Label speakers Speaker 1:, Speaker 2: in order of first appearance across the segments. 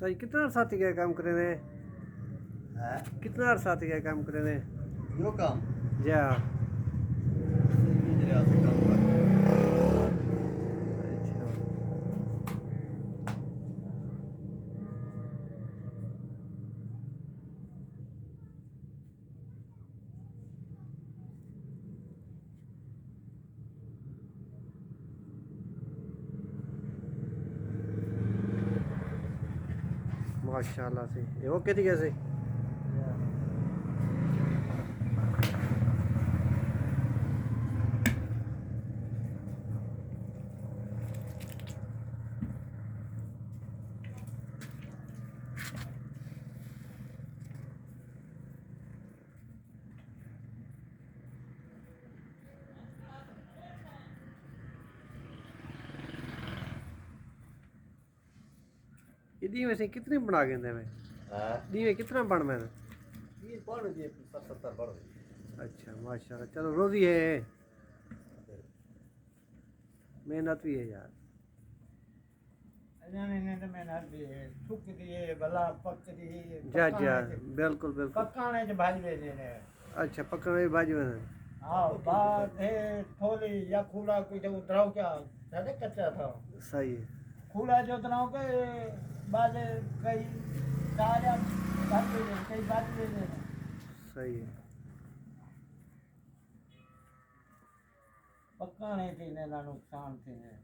Speaker 1: सही कितना अरसा थी गया काम करे ने?
Speaker 2: है
Speaker 1: कितना अरसा थी गया काम करे ने?
Speaker 2: यो काम
Speaker 1: जा
Speaker 2: गुजरात से काम कर
Speaker 1: अच्छा माशाल्लाह से ये वो कितनी कैसे ये वैसे कितने बना गए थे मैं
Speaker 2: है
Speaker 1: दीवे कितना बन मैं
Speaker 2: ये पढ़ दिए 70 पढ़ दिए
Speaker 1: अच्छा माशाल्लाह चलो रोजी है मेहनत भी है यार
Speaker 3: ने तो मेहनत भी है सुख दी है भला पक दी है
Speaker 1: जा जा बिल्कुल बिल्कुल
Speaker 3: पकाने च भाजी दे देने
Speaker 1: अच्छा पकड़ने की बाजू है
Speaker 3: हाँ बात है थोड़ी या खुला कोई तो उतराओ क्या ज्यादा कच्चा था
Speaker 1: सही है
Speaker 3: खुला जो उतराओ के बाद कई ताजा बात दे देने कई बात दे देने
Speaker 1: सही है
Speaker 3: पकाने थी ने ना नुकसान थी ने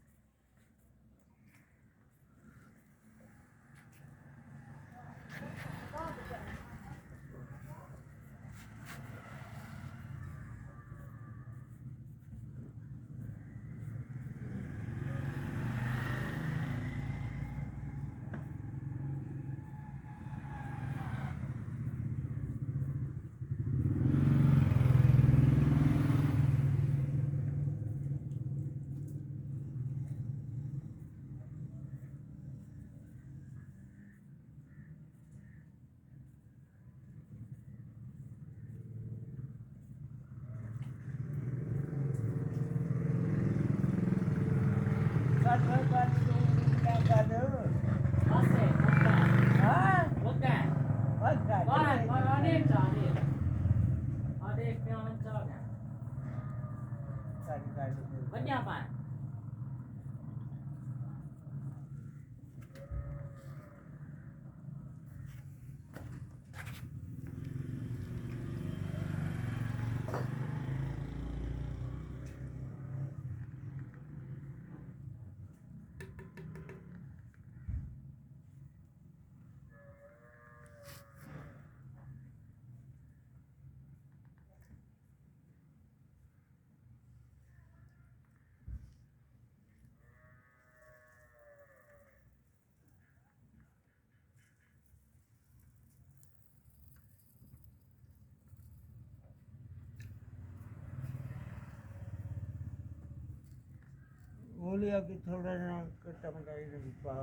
Speaker 3: बोलिया कि थोड़ा ना कट्टा मटाई ने पा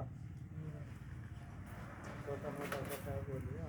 Speaker 3: छोटा मोटा कट्टा बोलिया